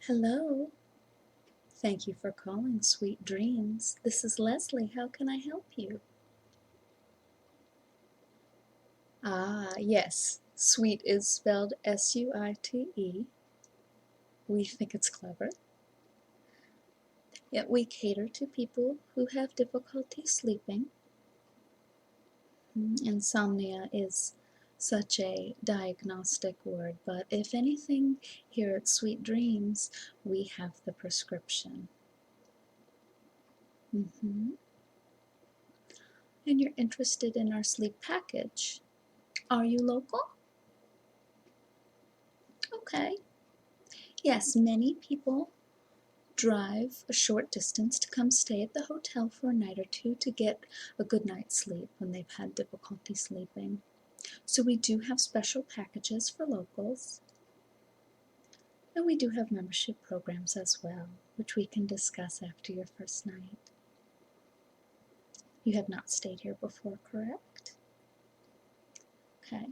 Hello. Thank you for calling Sweet Dreams. This is Leslie. How can I help you? Ah, yes. Sweet is spelled S-U-I-T-E. We think it's clever. Yet we cater to people who have difficulty sleeping. Insomnia is such a diagnostic word, but if anything, here at Sweet Dreams, we have the prescription. And you're interested in our sleep package. Are you local? Okay. Yes, many people drive a short distance to come stay at the hotel for a night or two to get a good night's sleep when they've had difficulty sleeping. So we do have special packages for locals. And we do have membership programs as well, which we can discuss after your first night. You have not stayed here before, correct? Okay.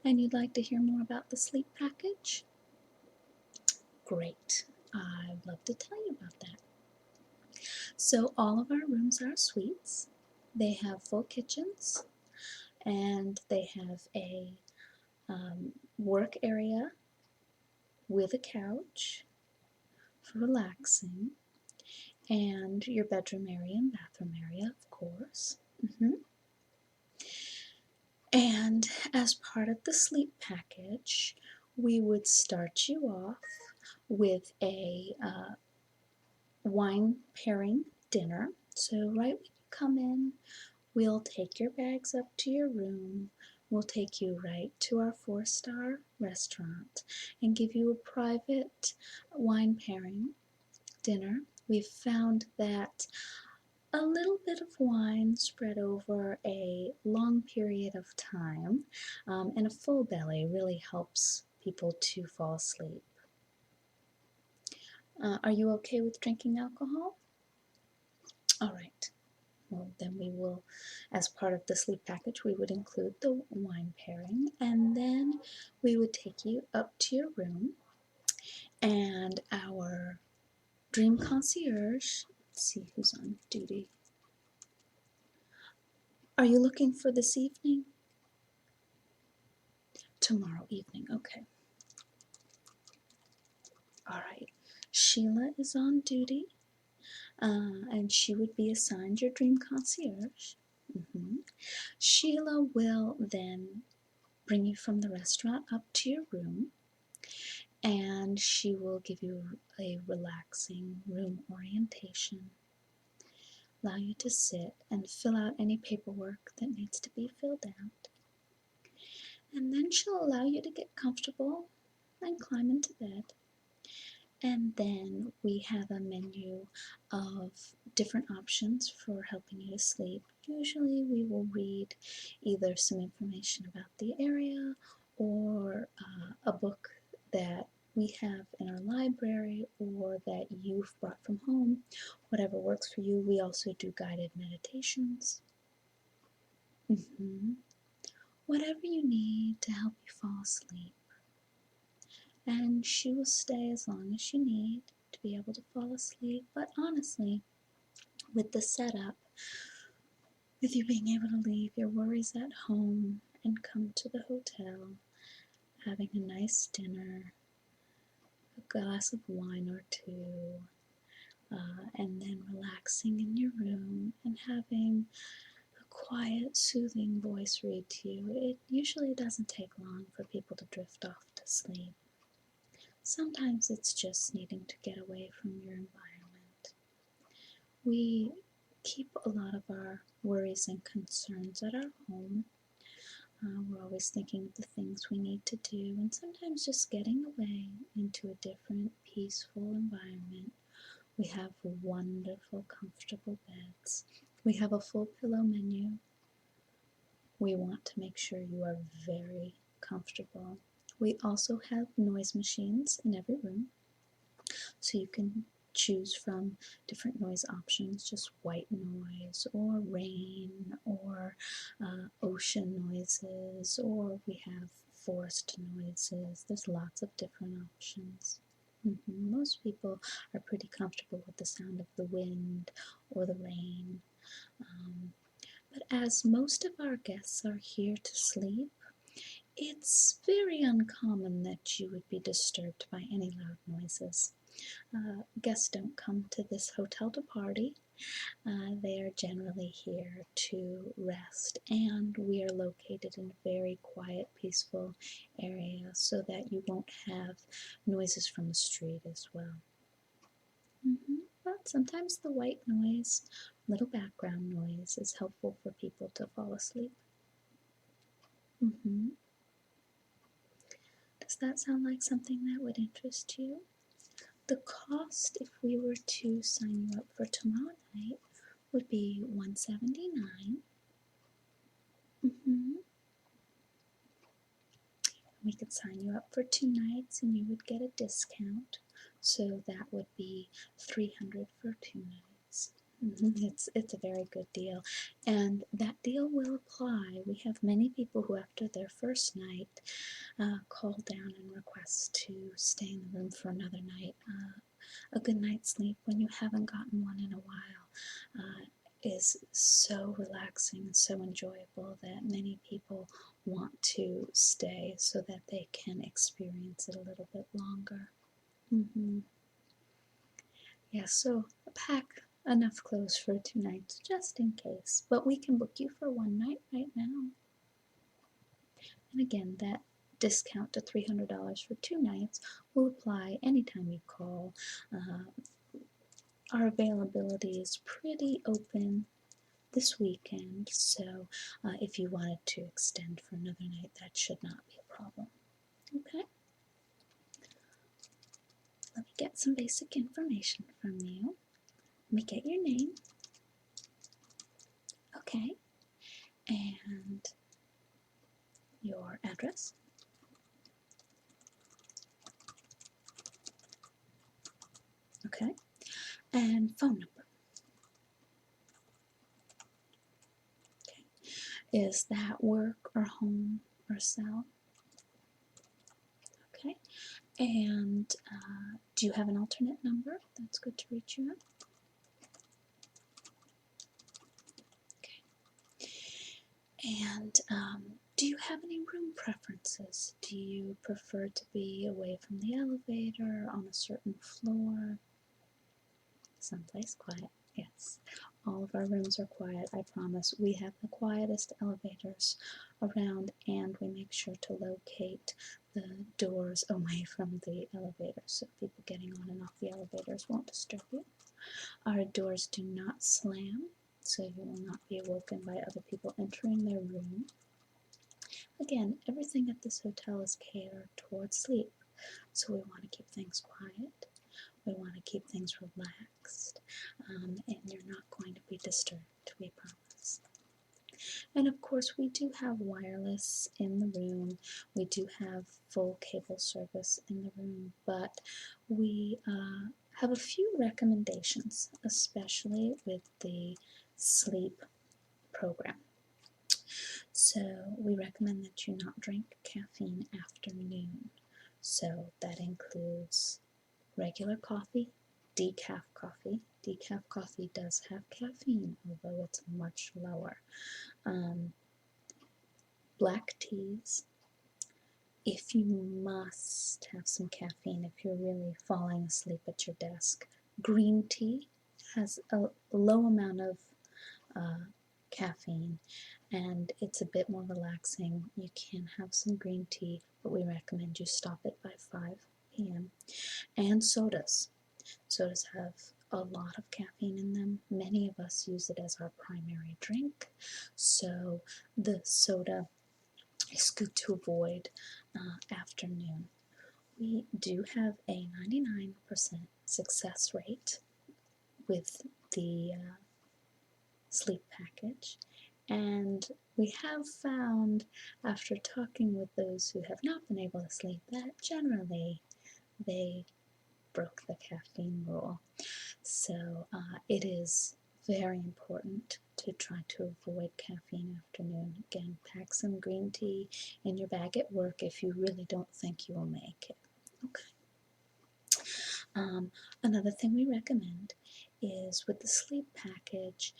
And you'd like to hear more about the sleep package? Great. I'd love to tell you about that. So all of our rooms are suites. They have full kitchens, and they have a work area with a couch for relaxing, and your bedroom area and bathroom area, of course. And as part of the sleep package, we would start you off with a wine pairing dinner. So right when you come in, we'll take your bags up to your room. We'll take you right to our 4-star restaurant and give you a private wine pairing dinner. We've found that a little bit of wine spread over a long period of time and a full belly really helps people to fall asleep. Are you okay with drinking alcohol? All right. Well, then we will, as part of the sleep package, we would include the wine pairing, and then we would take you up to your room, and our dream concierge, let's see who's on duty. Are you looking for this evening? Tomorrow evening, okay. All right. Sheila is on duty, and she would be assigned your dream concierge. Sheila will then bring you from the restaurant up to your room, and she will give you a relaxing room orientation, allow you to sit and fill out any paperwork that needs to be filled out. And then she'll allow you to get comfortable and climb into bed. And then we have a menu of different options for helping you to sleep. Usually we will read either some information about the area or a book that we have in our library or that you've brought from home. Whatever works for you. We also do guided meditations. Whatever you need to help you fall asleep. And she will stay as long as you need to be able to fall asleep. But honestly, with the setup, with you being able to leave your worries at home and come to the hotel, having a nice dinner, a glass of wine or two, and then relaxing in your room and having a quiet, soothing voice read to you, it usually doesn't take long for people to drift off to sleep. Sometimes it's just needing to get away from your environment. We keep a lot of our worries and concerns at our home. We're always thinking of the things we need to do, and sometimes just getting away into a different, peaceful environment. We have wonderful, comfortable beds. We have a full pillow menu. We want to make sure you are very comfortable. We also have noise machines in every room, so you can choose from different noise options, just white noise or rain or ocean noises, or we have forest noises. There's lots of different options. Most people are pretty comfortable with the sound of the wind or the rain. But as most of our guests are here to sleep, it's very uncommon that you would be disturbed by any loud noises. Guests don't come to this hotel to party. They are generally here to rest, and we are located in a very quiet, peaceful area so that you won't have noises from the street as well. But sometimes the white noise, little background noise, is helpful for people to fall asleep. Does that sound like something that would interest you? The cost, if we were to sign you up for tomorrow night, would be $179. We could sign you up for 2 nights and you would get a discount, so that would be $300 for 2 nights. It's a very good deal, and that deal will apply. We have many people who, after their first night, call down and request to stay in the room for another night. A good night's sleep, when you haven't gotten one in a while, is so relaxing and so enjoyable that many people want to stay so that they can experience it a little bit longer. Yeah, so pack enough clothes for 2 nights just in case, but we can book you for 1 night right now. And again, that discount to $300 for 2 nights will apply anytime you call. Our availability is pretty open this weekend, so if you wanted to extend for another night, that should not be a problem. Okay? Let me get some basic information from you. Let me get your name. Okay. And your address. Okay. And phone number. Okay. Is that work or home or cell? Okay. And do you have an alternate number that's good to reach you at? And do you have any room preferences? Do you prefer to be away from the elevator, on a certain floor? Someplace quiet, yes. All of our rooms are quiet, I promise. We have the quietest elevators around, and we make sure to locate the doors away from the elevator so people getting on and off the elevators won't disturb you. Our doors do not slam, so you will not be awoken by other people entering their room. Again, everything at this hotel is catered towards sleep, so we want to keep things quiet. We want to keep things relaxed, and you're not going to be disturbed, we promise. And of course, we do have wireless in the room. We do have full cable service in the room, but we have a few recommendations, especially with the sleep program. So we recommend that you not drink caffeine after noon. So that includes regular coffee, decaf coffee. Decaf coffee does have caffeine, although it's much lower. Black teas, if you must have some caffeine, if you're really falling asleep at your desk. Green tea has a low amount of caffeine, and it's a bit more relaxing. You can have some green tea, but we recommend you stop it by 5 p.m. And sodas. Sodas have a lot of caffeine in them. Many of us use it as our primary drink, so the soda is good to avoid afternoon. We do have a 99% success rate with the sleep package, and we have found, after talking with those who have not been able to sleep, that generally they broke the caffeine rule. So it is very important to try to avoid caffeine afternoon. Again, pack some green tea in your bag at work if you really don't think you will make it. Okay. Another thing we recommend is with the sleep package,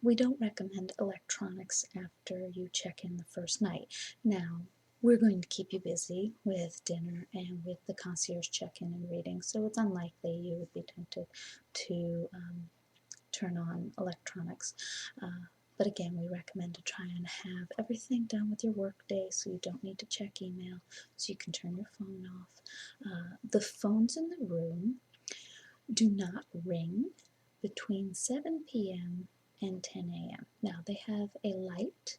we don't recommend electronics after you check in the first night. Now, we're going to keep you busy with dinner and with the concierge check-in and reading, so it's unlikely you would be tempted to turn on electronics. But again, we recommend to try and have everything done with your work day so you don't need to check email, so you can turn your phone off. The phones in the room do not ring between 7 p.m. and 10 a.m. Now, they have a light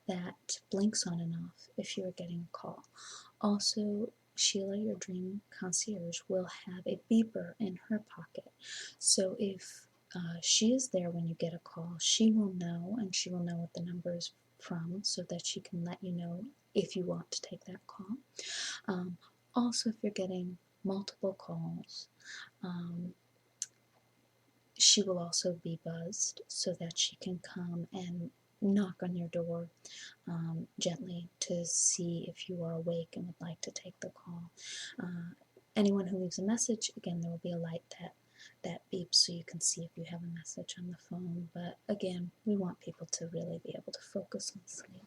that blinks on and off if you're getting a call. Also, Sheila, your dream concierge, will have a beeper in her pocket. So if she is there when you get a call, she will know, and she will know what the number is from so that she can let you know if you want to take that call. Also, if you're getting multiple calls, she will also be buzzed so that she can come and knock on your door gently to see if you are awake and would like to take the call. Anyone who leaves a message, again, there will be a light that beeps so you can see if you have a message on the phone. But again, we want people to really be able to focus on sleep.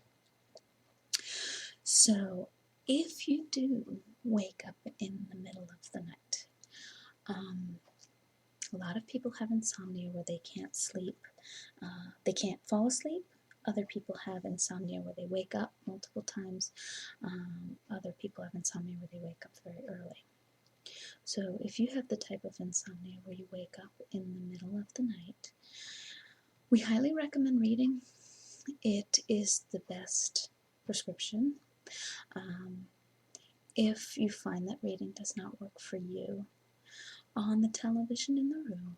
So if you do wake up in the middle of the night, a lot of people have insomnia where they can't sleep. They can't fall asleep. Other people have insomnia where they wake up multiple times. Other people have insomnia where they wake up very early. So if you have the type of insomnia where you wake up in the middle of the night, we highly recommend reading. It is the best prescription. If you find that reading does not work for you, on the television in the room,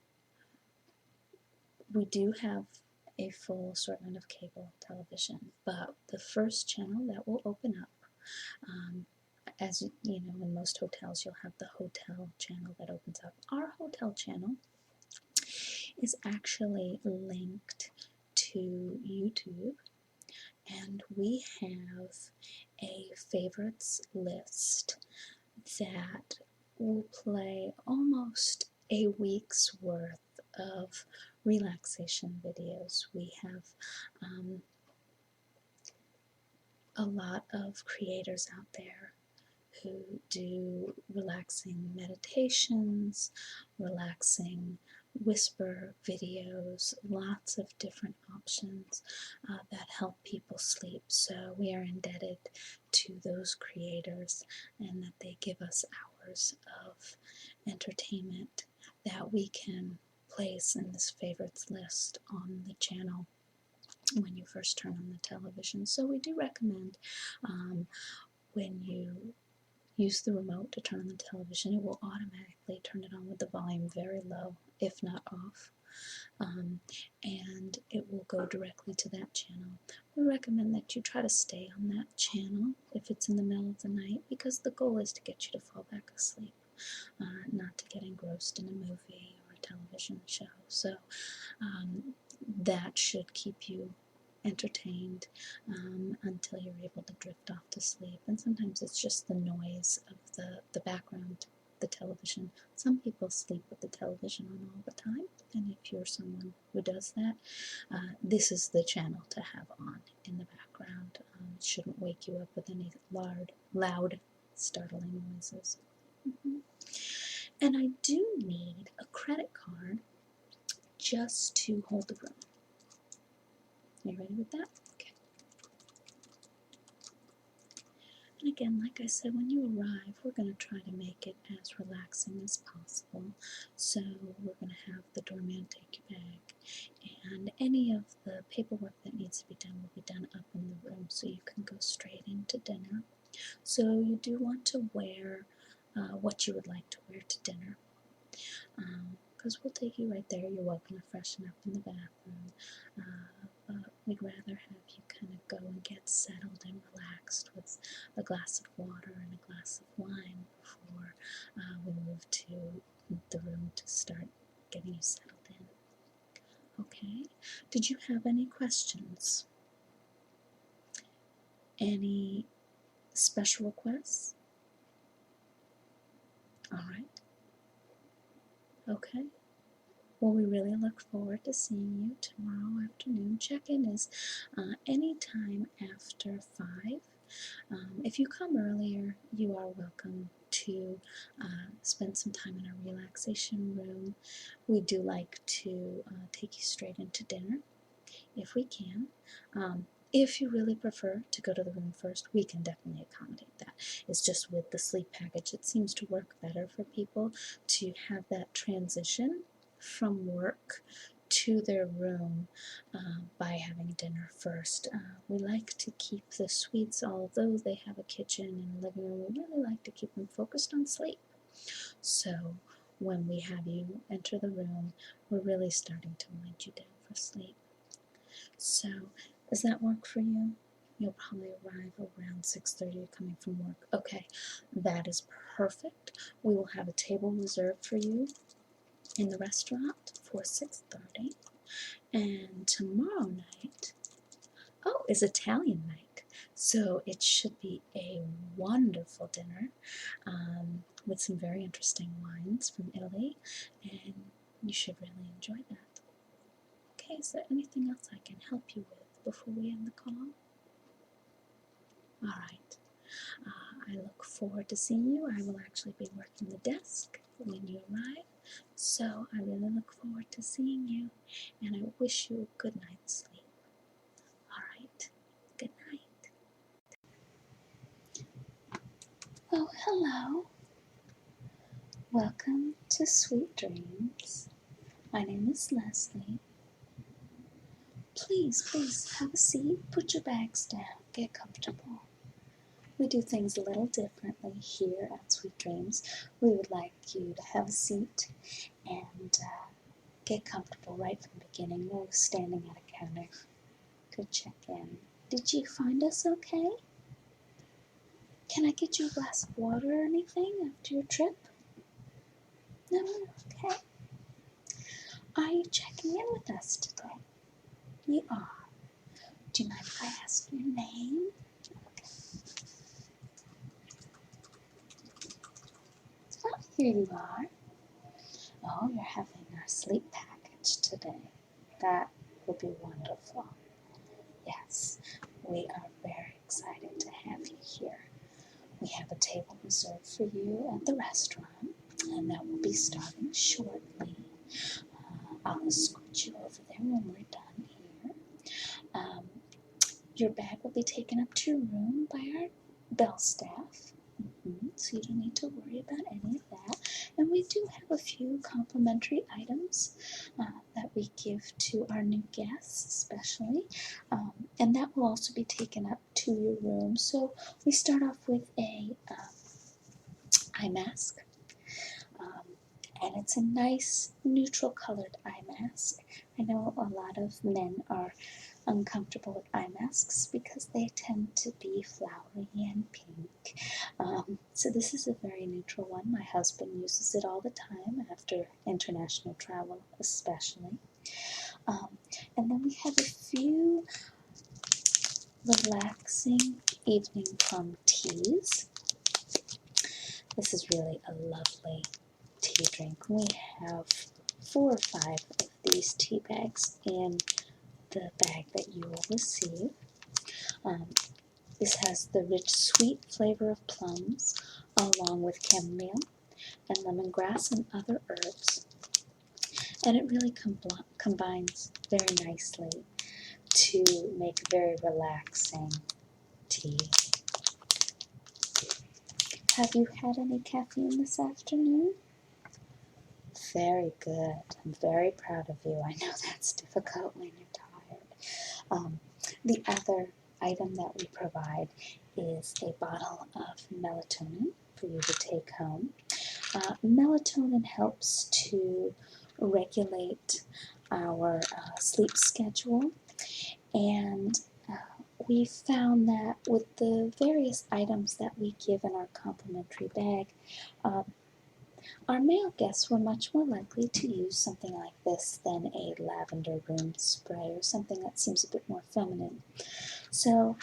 we do have a full assortment of cable television, but the first channel that will open up, as you know, in most hotels, you'll have the hotel channel that opens up. Our hotel channel is actually linked to YouTube, and we have a favorites list that will play almost a week's worth of relaxation videos. We have a lot of creators out there who do relaxing meditations, relaxing whisper videos, lots of different options that help people sleep. So we are indebted to those creators and that they give us hours of entertainment that we can place in this favorites list on the channel when you first turn on the television. So we do recommend when you use the remote to turn on the television, it will automatically turn it on with the volume very low, if not off, and it will go directly to that channel. We recommend that you try to stay on that channel if it's in the middle of the night, because the goal is to get you to fall back asleep, not to get engrossed in a movie or a television show. So that should keep you entertained until you're able to drift off to sleep. And sometimes it's just the noise of the background, the television. Some people sleep with the television on all the time, and if you're someone who does that, this is the channel to have on in the background. It shouldn't wake you up with any loud startling noises. And I do need a credit card just to hold the room. Are you ready with that? Okay. And again, like I said, when you arrive, we're going to try to make it as relaxing as possible. So we're going to have the doorman take your bag, and any of the paperwork that needs to be done will be done up in the room so you can go straight into dinner. So you do want to wear what you would like to wear to dinner, because we'll take you right there. You're welcome to freshen up in the bathroom, but we'd rather have you kind of go and get settled and relaxed with a glass of water and a glass of wine before we move to the room to start getting you settled in. Okay, did you have any questions? Any special requests? All right. Okay? Well, we really look forward to seeing you tomorrow afternoon. Check-in is anytime after 5. If you come earlier, you are welcome to spend some time in our relaxation room. We do like to take you straight into dinner, if we can. If you really prefer to go to the room first, we can definitely accommodate that. It's just with the sleep package, it seems to work better for people to have that transition from work to their room by having dinner first. We like to keep the suites, although they have a kitchen and a living room, we really like to keep them focused on sleep. So when we have you enter the room, we're really starting to wind you down for sleep. So does that work for you? You'll probably arrive around 6:30 coming from work. Okay, that is perfect. We will have a table reserved for you in the restaurant for 6:30. And tomorrow night, is Italian night. So it should be a wonderful dinner with some very interesting wines from Italy, and you should really enjoy that. Okay, is there anything else I can help you with before we end the call? All right. I look forward to seeing you. I will actually be working the desk when you arrive, so I really look forward to seeing you, and I wish you a good night's sleep. All right. Good night. Oh, hello. Welcome to Sweet Dreams. My name is Leslie. Please have a seat. Put your bags down. Get comfortable. We do things a little differently here at Sweet Dreams. We would like you to have a seat and get comfortable right from the beginning. No standing at a counter to check in. Did you find us okay? Can I get you a glass of water or anything after your trip? No? Okay. Are you checking in with us today? You are. Do you mind if I ask your name? Oh, here you are. Oh, you're having our sleep package today. That will be wonderful. Yes, we are very excited to have you here. We have a table reserved for you at the restaurant, and that will be starting shortly. I'll escort you over there when we're done here. Your bag will be taken up to your room by our bell staff, so you don't need to worry about any of that. And we do have a few complimentary items that we give to our new guests especially, and that will also be taken up to your room. So we start off with a eye mask, and it's a nice neutral colored eye mask. I know a lot of men are uncomfortable with eye masks because they tend to be flowery and pink. So this is a very neutral one. My husband uses it all the time after international travel especially. And then we have a few relaxing evening plum teas. This is really a lovely tea drink. We have 4 or 5 of these tea bags in the bag that you will receive. This has the rich, sweet flavor of plums, along with chamomile and lemongrass and other herbs. And it really combines very nicely to make a very relaxing tea. Have you had any caffeine this afternoon? Very good. I'm very proud of you. I know that's difficult when you're tired. The other item that we provide is a bottle of melatonin for you to take home. Melatonin helps to regulate our sleep schedule, and we found that with the various items that we give in our complimentary bag, our male guests were much more likely to use something like this than a lavender room spray or something that seems a bit more feminine. So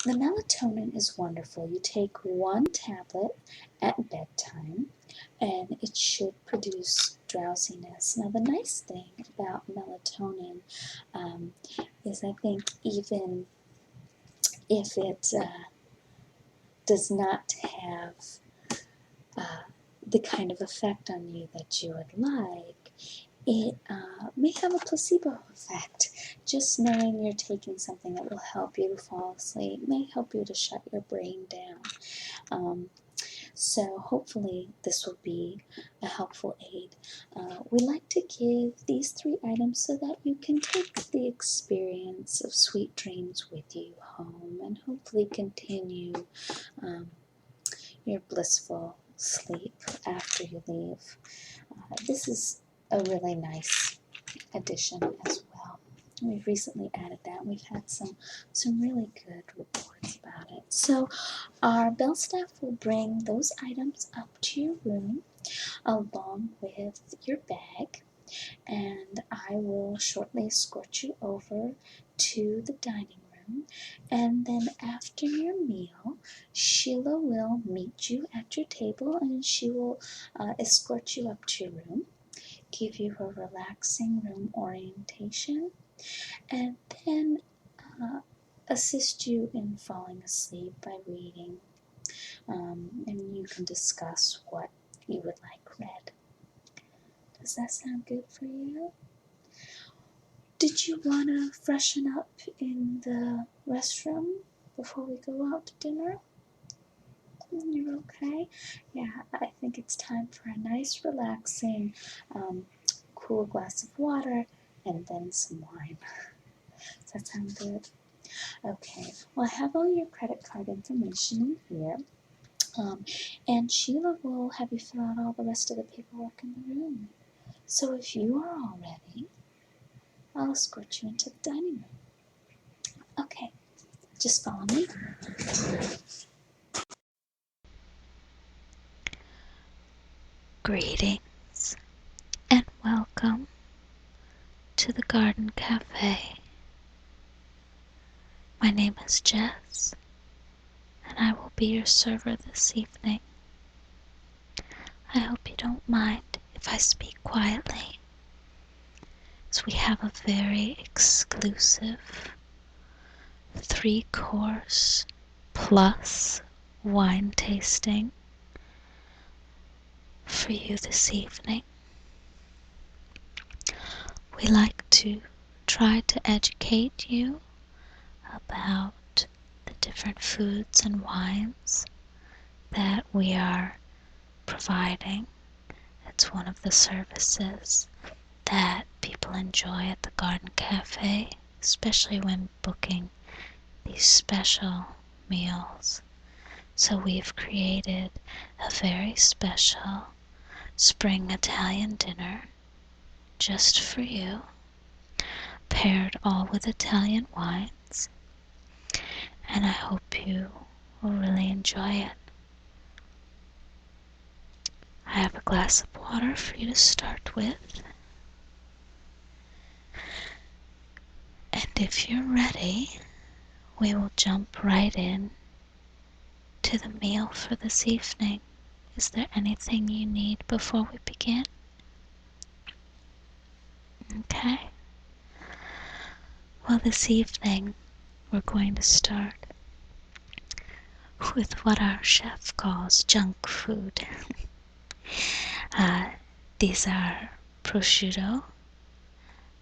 The melatonin is wonderful. You take 1 tablet at bedtime, and it should produce drowsiness. Now, the nice thing about melatonin is I think even if it does not have the kind of effect on you that you would like, it may have a placebo effect. Just knowing you're taking something that will help you to fall asleep may help you to shut your brain down. So hopefully this will be a helpful aid. We like to give these 3 items so that you can take the experience of sweet dreams with you home and hopefully continue your blissful sleep after you leave. This is a really nice addition as well. We've recently added that. We've had some really good reports about it. So our bell staff will bring those items up to your room along with your bag, and I will shortly escort you over to the dining room, and then after your meal, Sheila will meet you at your table and she will escort you up to your room, give you a relaxing room orientation, and then assist you in falling asleep by reading, and you can discuss what you would like read. Does that sound good for you? Did you want to freshen up in the restroom before we go out to dinner? You're okay? Yeah, I think it's time for a nice, relaxing, cool glass of water and then some wine. Does that sound good? Okay, well, I have all your credit card information in here, and Sheila will have you fill out all the rest of the paperwork in the room. So if you are all ready, I'll escort you into the dining room. Okay, just follow me. Greetings and welcome to the Garden Cafe. My name is Jess, and I will be your server this evening. I hope you don't mind if I speak quietly, as we have a very exclusive 3-course plus wine tasting for you this evening. We like to try to educate you about the different foods and wines that we are providing. It's one of the services that people enjoy at the Garden Cafe, especially when booking these special meals. So we've created a very special spring Italian dinner just for you, paired all with Italian wines, and I hope you will really enjoy it. I have a glass of water for you to start with, and if you're ready, we will jump right in to the meal for this evening. Is there anything you need before we begin? Okay. Well, this evening we're going to start with what our chef calls junk food. These are prosciutto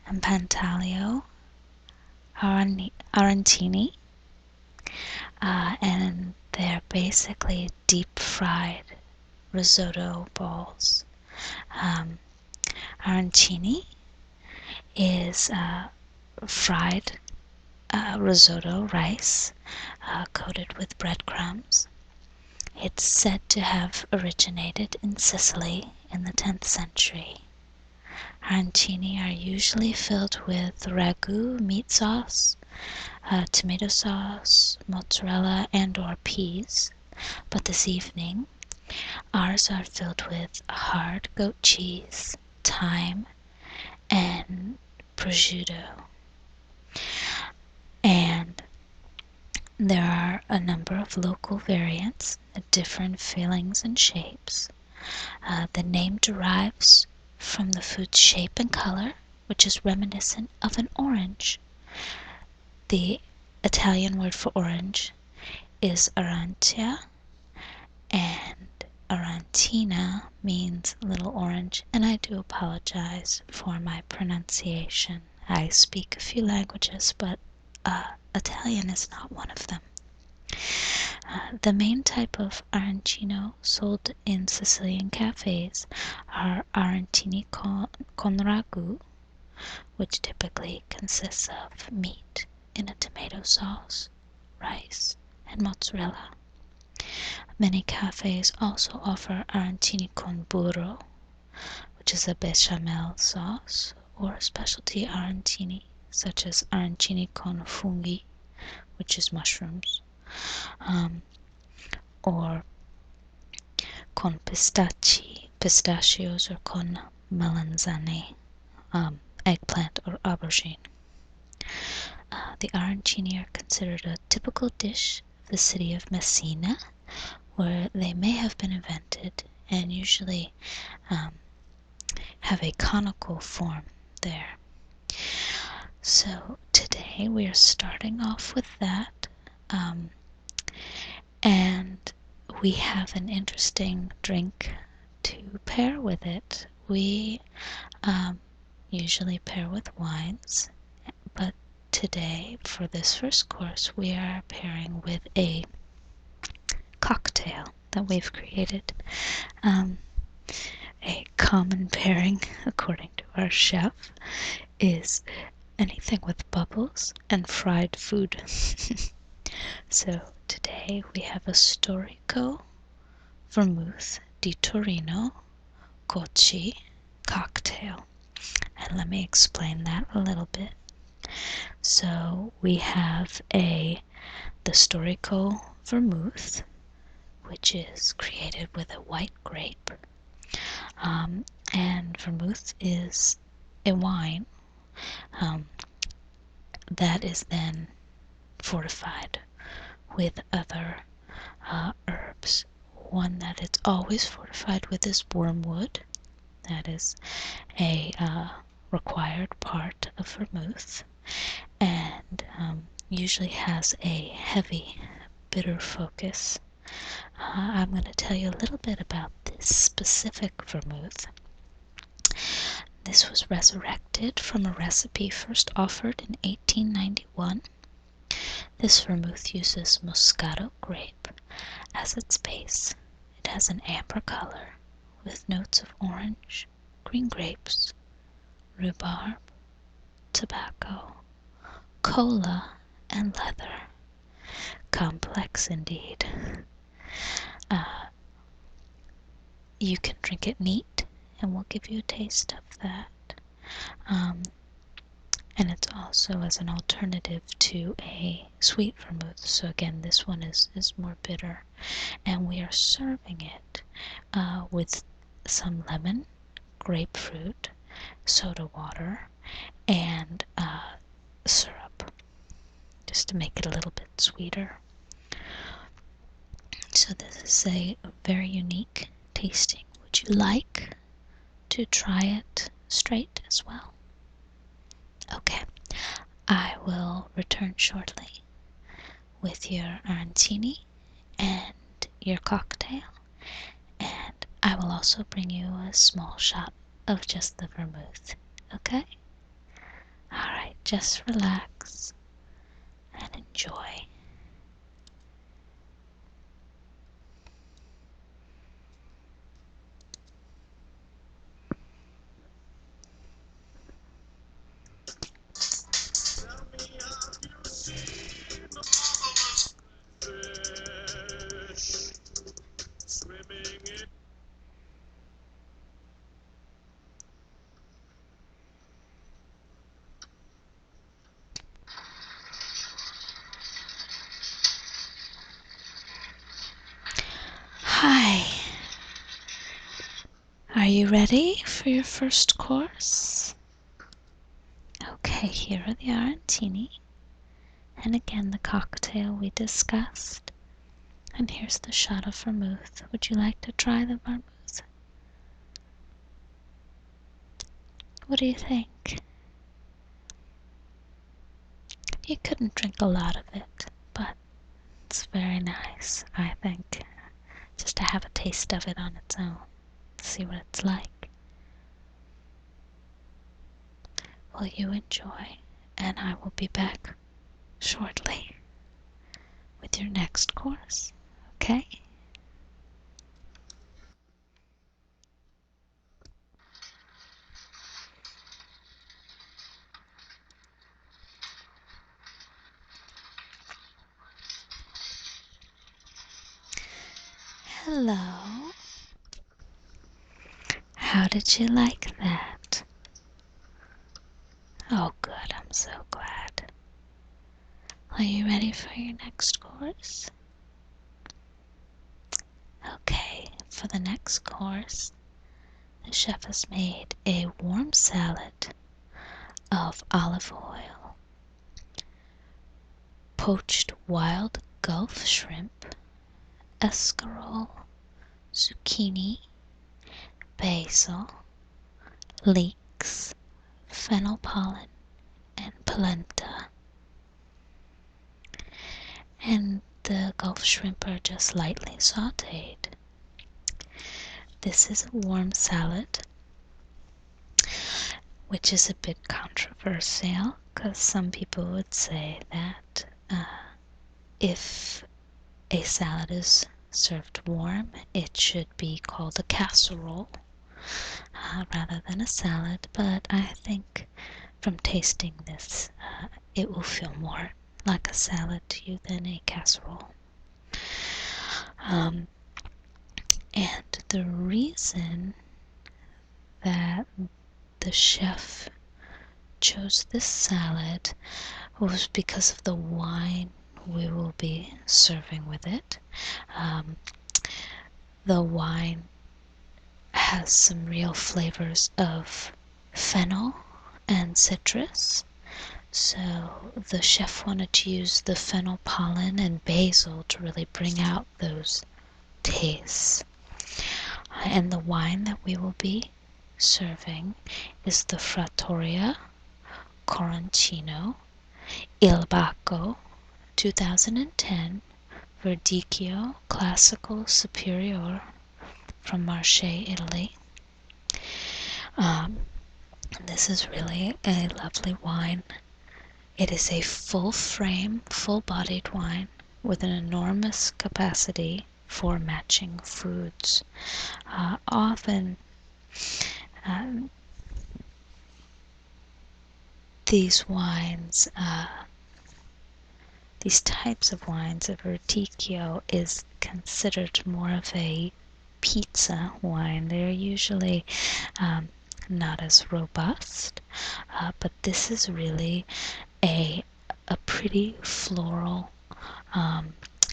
and pantaleo, arancini, and they're basically deep-fried risotto bowls. Arancini is fried risotto rice coated with breadcrumbs. It's said to have originated in Sicily in the 10th century. Arancini are usually filled with ragu meat sauce, tomato sauce, mozzarella, and or peas, but this evening ours are filled with hard goat cheese, thyme, and prosciutto. And There are a number of local variants, different fillings and shapes. The name derives from the food's shape and color, which is reminiscent of an orange. The Italian word for orange is arancia, and Arantina means little orange, and I do apologize for my pronunciation. I speak a few languages, but Italian is not one of them. The main type of arancino sold in Sicilian cafes are arancini con ragu, which typically consists of meat in a tomato sauce, rice, and mozzarella. Many cafes also offer arancini con burro, which is a bechamel sauce, or specialty arancini, such as arancini con funghi, which is mushrooms, or con pistachios, or con melanzane, eggplant or aubergine. The arancini are considered a typical dish of the city of Messina, where they may have been invented, and usually have a conical form there. So today we are starting off with that, and we have an interesting drink to pair with it. We usually pair with wines, but today, for this first course, we are pairing with a cocktail that we've created. A common pairing, according to our chef, is anything with bubbles and fried food. So today we have a Storico Vermouth di Torino Cocchi cocktail. And let me explain that a little bit. So we have the Storico Vermouth, which is created with a white grape. And vermouth is a wine that is then fortified with other herbs. One that it's always fortified with is wormwood. That is a required part of vermouth, and usually has a heavy, bitter focus. I'm going to tell you a little bit about this specific vermouth. This was resurrected from a recipe first offered in 1891. This vermouth uses Moscato grape as its base. It has an amber color with notes of orange, green grapes, rhubarb, tobacco, cola, and leather. Complex indeed. You can drink it neat, and we'll give you a taste of that. And it's also as an alternative to a sweet vermouth. So again, this one is more bitter. And we are serving it with some lemon, grapefruit, soda water, and syrup, just to make it a little bit sweeter. So this is a very unique tasting. Would you like to try it straight as well? Okay, I will return shortly with your arancini and your cocktail, and I will also bring you a small shot of just the vermouth, okay? Alright, just relax and enjoy. Hi, are you ready for your first course? Okay, here are the arancini, And again, the cocktail we discussed. And here's the shot of vermouth. Would you like to try the vermouth? What do you think? You couldn't drink a lot of it, but it's very nice, I think, just to have a taste of it on its own, see what it's like. Well, you enjoy, and I will be back shortly with your next course, okay? Hello. How did you like that? Oh, good, I'm so glad. Are you ready for your next course? Okay, for the next course, the chef has made a warm salad of olive oil, poached wild Gulf shrimp, escarole, zucchini, basil, leeks, fennel pollen, and polenta. And the Gulf shrimp are just lightly sauteed. This is a warm salad, which is a bit controversial because some people would say that if a salad is served warm, it should be called a casserole rather than a salad, but I think from tasting this, it will feel more like a salad to you than a casserole. And the reason that the chef chose this salad was because of the wine we will be serving with it. The wine has some real flavors of fennel and citrus, so the chef wanted to use the fennel pollen and basil to really bring out those tastes. And the wine that we will be serving is the Trattoria Corancino Il Bacco 2010 Verdicchio Classico Superiore from Marche, Italy. This is really a lovely wine. It is a full frame, full-bodied wine with an enormous capacity for matching foods. Often these wines, these types of wines, a Verdicchio is considered more of a pizza wine. They're usually not as robust, but this is really a pretty floral.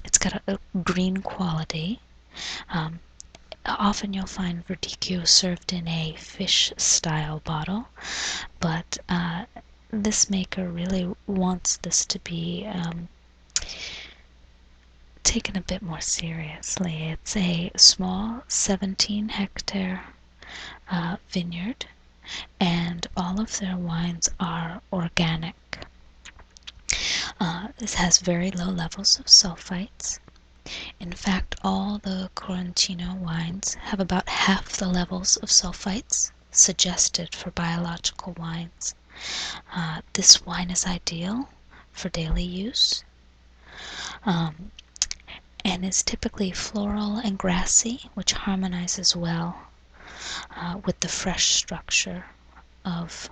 It's got a green quality. Often you'll find Verdicchio served in a fish-style bottle, but this maker really wants this to be taken a bit more seriously. It's a small 17-hectare vineyard, and all of their wines are organic. This has very low levels of sulfites. In fact, all the Corancino wines have about half the levels of sulfites suggested for biological wines. This wine is ideal for daily use and is typically floral and grassy, which harmonizes well with the fresh structure of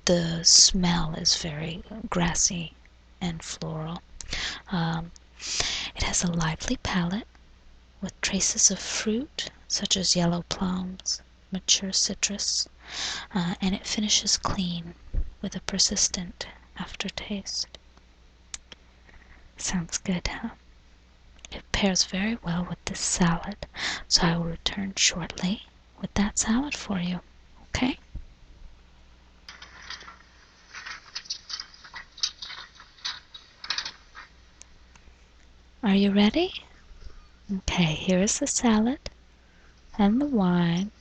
the smell is very grassy and floral. It has a lively palate with traces of fruit such as yellow plums, mature citrus, and it finishes clean with a persistent aftertaste. Sounds good, huh? It pairs very well with this salad, so I will return shortly with that salad for you, okay? Are you ready? Okay, here is the salad and the wine,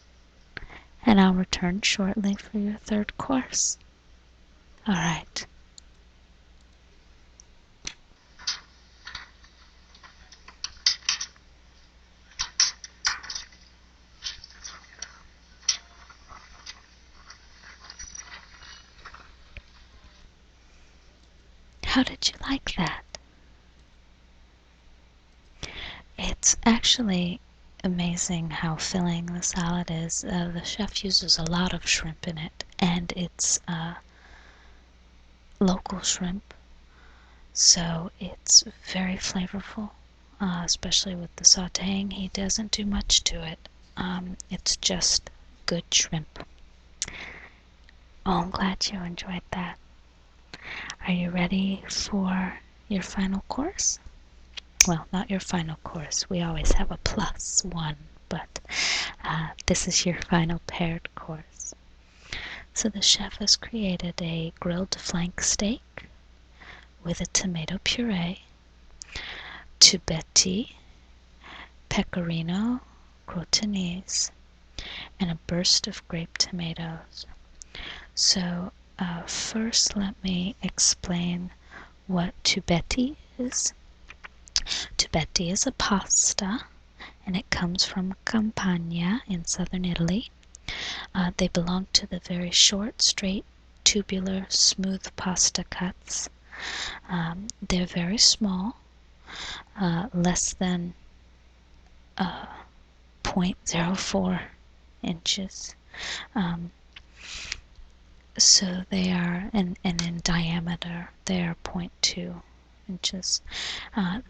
and I'll return shortly for your third course. All right. How did you like that? It's actually amazing how filling the salad is. The chef uses a lot of shrimp in it, and it's local shrimp, so it's very flavorful, especially with the sauteing. He doesn't do much to it. It's just good shrimp. Oh, I'm glad you enjoyed that. Are you ready for your final course? Well, not your final course. We always have a +1, but this is your final paired course. So the chef has created a grilled flank steak with a tomato puree, tubetti, pecorino, crotonese, and a burst of grape tomatoes. So first let me explain what tubetti is. Tubetti is a pasta, and it comes from Campania in southern Italy. They belong to the very short, straight, tubular, smooth pasta cuts. They're very small, less than 0.04 inches. So they are, and in diameter, they are 0.2 inches.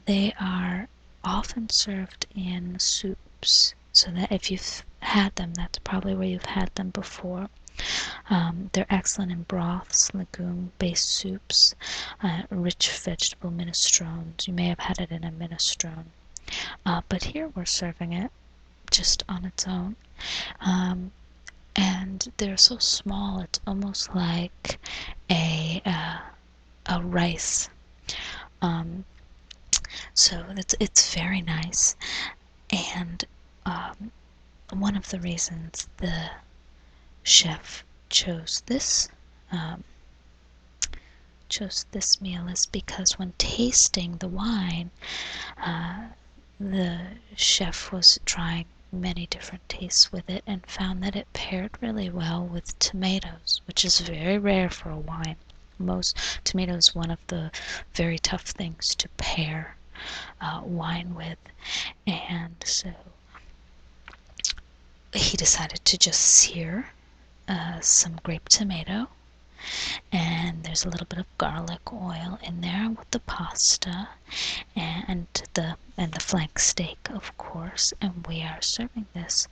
They are often served in soups, so that if you've had them, that's probably where you've had them before. They're excellent in broths, legume-based soups, rich vegetable minestrones. You may have had it in a minestrone. But here we're serving it just on its own. And they're so small, it's almost like a rice. So it's very nice. And one of the reasons the chef chose this meal is because when tasting the wine, the chef was trying many different tastes with it and found that it paired really well with tomatoes, which is very rare for a wine. Tomato is one of the very tough things to pair wine with, and so he decided to just sear some grape tomato, and there's a little bit of garlic oil in there with the pasta and the flank steak, of course. And we are serving this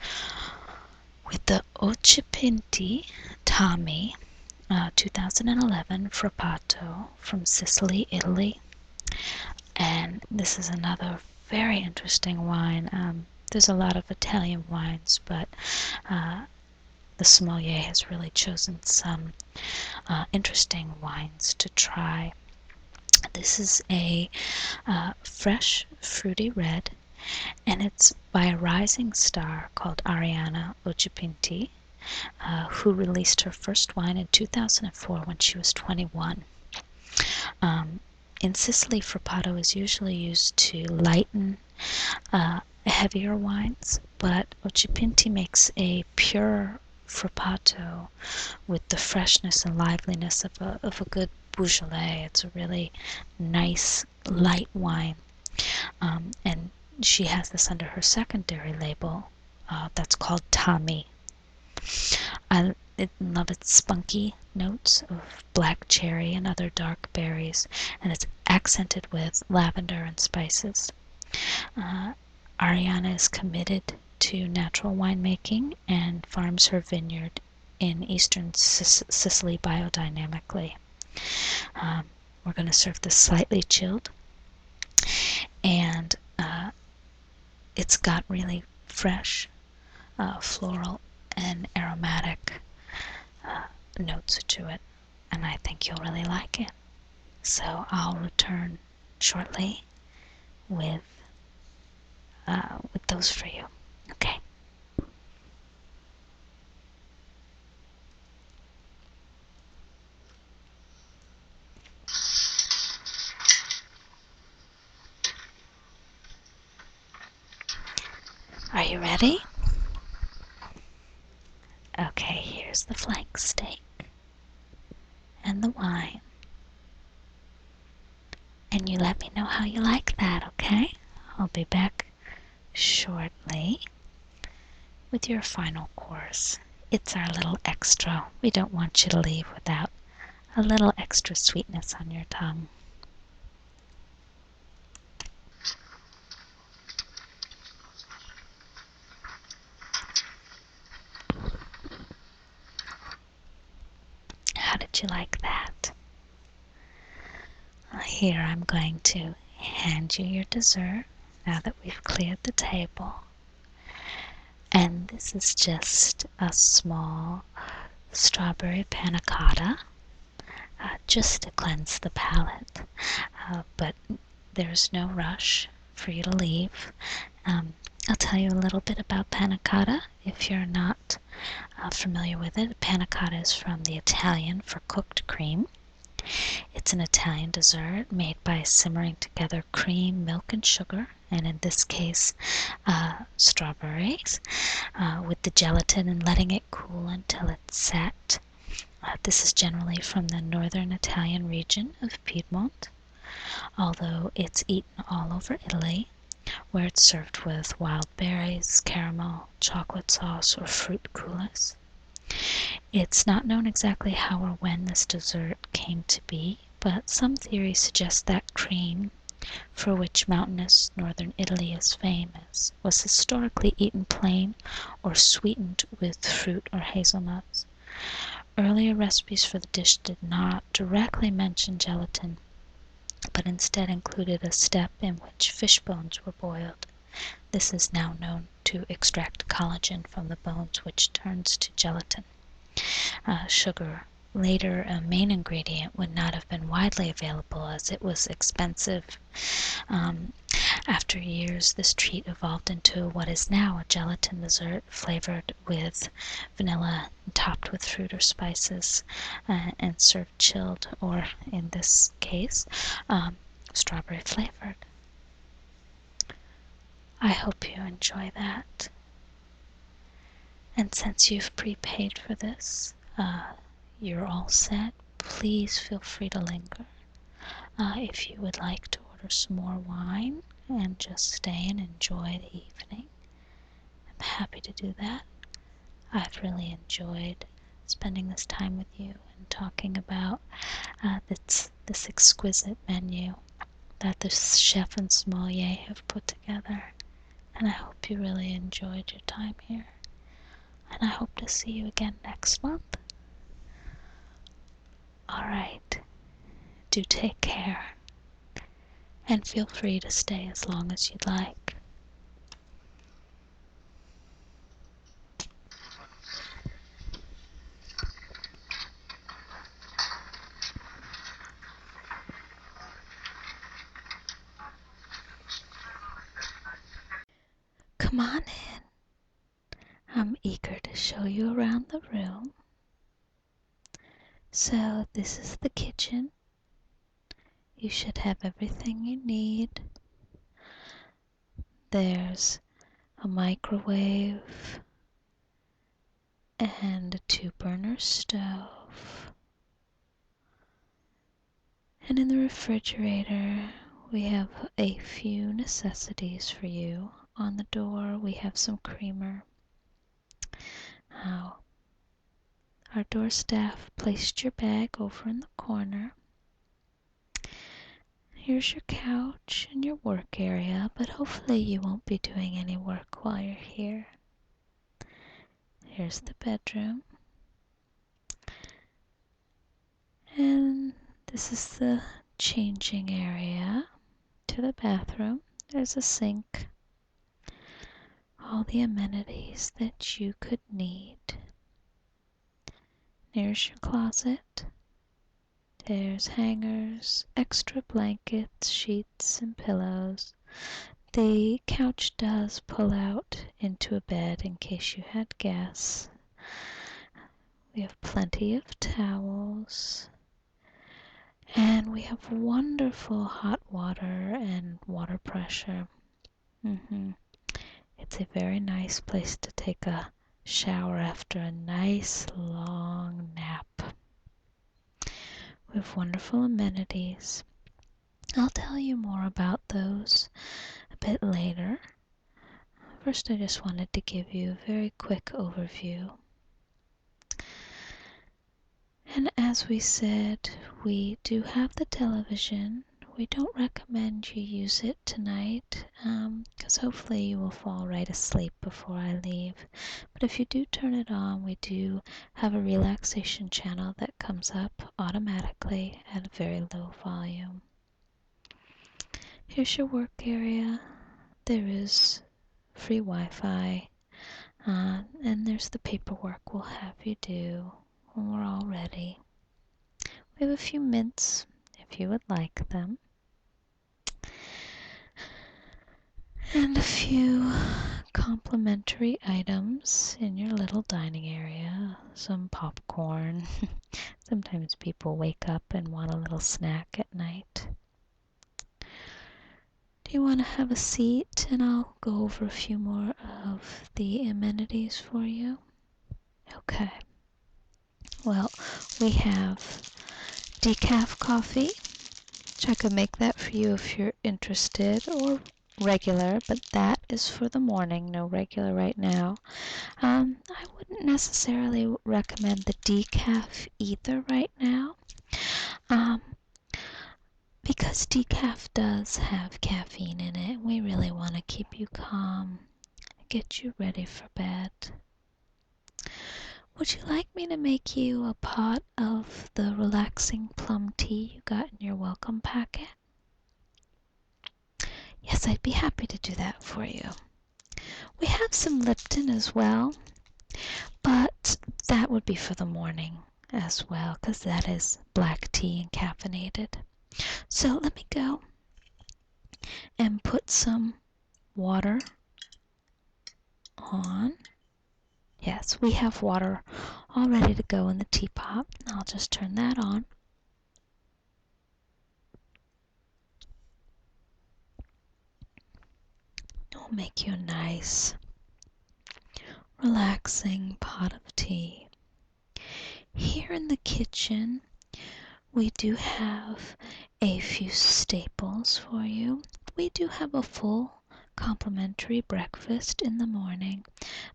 with the Occhipinti Tommy 2011 Frappato from Sicily, Italy. And this is another very interesting wine. There's a lot of Italian wines, but the sommelier has really chosen some interesting wines to try. This is a fresh, fruity red, and it's by a rising star called Arianna Occhipinti, who released her first wine in 2004 when she was 21. In Sicily, Frappato is usually used to lighten heavier wines, but Occhipinti makes a pure Frappato with the freshness and liveliness of a good Beaujolais. It's a really nice, light wine. And she has this under her secondary label that's called Tommy. I love its spunky notes of black cherry and other dark berries, and it's accented with lavender and spices. Arianna is committed to natural winemaking and farms her vineyard in eastern Sicily biodynamically. We're going to serve this slightly chilled, and it's got really fresh, floral, and aromatic notes to it, and I think you'll really like it. So I'll return shortly with those for you. Okay. Are you ready? Okay, here's the flank steak and the wine. And you let me know how you like that, okay? I'll be back shortly with your final course. It's our little extra. We don't want you to leave without a little extra sweetness on your tongue. How did you like that? Here I'm going to hand you your dessert now that we've cleared the table. And this is just a small strawberry panna cotta, just to cleanse the palate. But there's no rush for you to leave. I'll tell you a little bit about panna cotta if you're not familiar with it. Panna cotta is from the Italian for cooked cream. It's an Italian dessert made by simmering together cream, milk, and sugar, and in this case, strawberries, with the gelatin and letting it cool until it's set. This is generally from the northern Italian region of Piedmont, although it's eaten all over Italy, where it's served with wild berries, caramel, chocolate sauce, or fruit coulis. It's not known exactly how or when this dessert came to be, but some theories suggest that cream, for which mountainous northern Italy is famous, was historically eaten plain or sweetened with fruit or hazelnuts. Earlier recipes for the dish did not directly mention gelatin, but instead included a step in which fish bones were boiled. This is now known to extract collagen from the bones, which turns to gelatin. Sugar, later a main ingredient, would not have been widely available as it was expensive. After years, this treat evolved into what is now a gelatin dessert flavored with vanilla, topped with fruit or spices, and served chilled, or in this case, strawberry flavored. I hope you enjoy that. And since you've prepaid for this, you're all set. Please feel free to linger. If you would like to order some more wine and just stay and enjoy the evening, I'm happy to do that. I've really enjoyed spending this time with you and talking about this exquisite menu that the chef and sommelier have put together. And I hope you really enjoyed your time here. And I hope to see you again next month. Alright, do take care. And feel free to stay as long as you'd like. Come on in. I'm eager to show you around the room. So this is the kitchen. You should have everything you need. There's a microwave and a 2-burner stove. And in the refrigerator, we have a few necessities for you. On the door, we have some creamer. Our door staff placed your bag over in the corner. Here's your couch and your work area, but hopefully you won't be doing any work while you're here. Here's the bedroom. And this is the changing area to the bathroom. There's a sink. All the amenities that you could need. There's your closet. There's hangers, extra blankets, sheets, and pillows. The couch does pull out into a bed in case you had guests. We have plenty of towels. And we have wonderful hot water and water pressure. It's a very nice place to take a shower after a nice long nap. We have wonderful amenities. I'll tell you more about those a bit later. First, I just wanted to give you a very quick overview. And as we said, we do have the television. We don't recommend you use it tonight because hopefully you will fall right asleep before I leave. But if you do turn it on, we do have a relaxation channel that comes up automatically at a very low volume. Here's your work area. There is free Wi-Fi, and there's the paperwork we'll have you do when we're all ready. We have a few mints if you would like them, and a few complimentary items in your little dining area. Some popcorn. Sometimes people wake up and want a little snack at night. Do you want to have a seat and I'll go over a few more of the amenities for you? Okay. Well, we have decaf coffee, which I could make that for you if you're interested, or regular, but that is for the morning, no regular right now. I wouldn't necessarily recommend the decaf either right now, because decaf does have caffeine in it. We really want to keep you calm, get you ready for bed. Would you like me to make you a pot of the relaxing plum tea you got in your welcome packet? Yes, I'd be happy to do that for you. We have some Lipton as well, but that would be for the morning as well, because that is black tea and caffeinated. So let me go and put some water on. Yes, we have water all ready to go in the teapot. I'll just turn that on. We'll make you a nice, relaxing pot of tea. Here in the kitchen, we do have a few staples for you. We do have a full complimentary breakfast in the morning,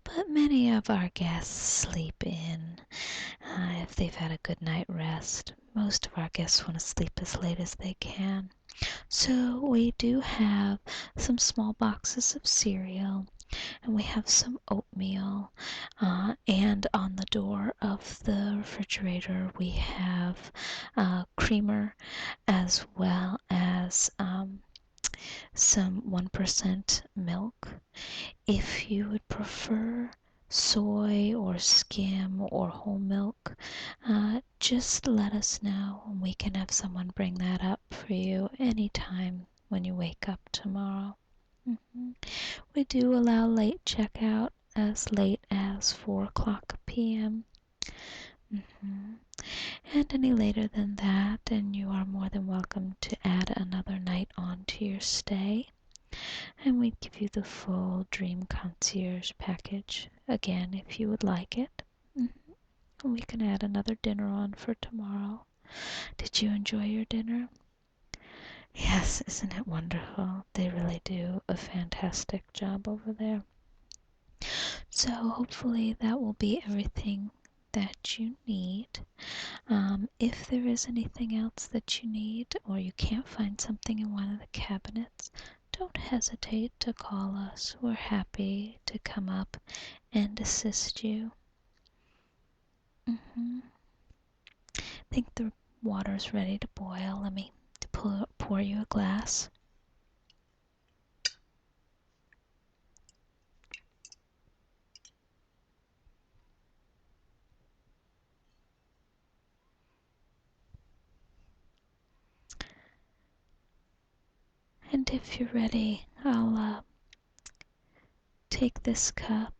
but many of our guests sleep in if they've had a good night rest. Most of our guests want to sleep as late as they can. So we do have some small boxes of cereal, and we have some oatmeal, and on the door of the refrigerator we have creamer as well as some 1% milk. If you would prefer soy or skim or whole milk, just let us know and we can have someone bring that up for you anytime when you wake up tomorrow. We do allow late checkout as late as 4 o'clock p.m. And any later than that, and you are more than welcome to add another night on to your stay. And we'd give you the full Dream Concierge package again if you would like it. And we can add another dinner on for tomorrow. Did you enjoy your dinner? Yes, isn't it wonderful? They really do a fantastic job over there. So hopefully that will be everything that you need. If there is anything else that you need or you can't find something in one of the cabinets, don't hesitate to call us. We're happy to come up and assist you. I think the water's ready to boil. Let me pour you a glass. And if you're ready, I'll take this cup.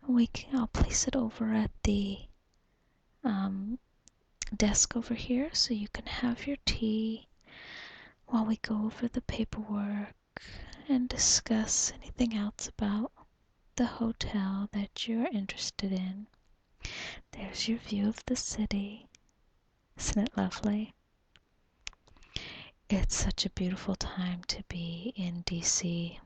I'll place it over at the desk over here so you can have your tea while we go over the paperwork and discuss anything else about the hotel that you're interested in. There's your view of the city. Isn't it lovely? It's such a beautiful time to be in DC.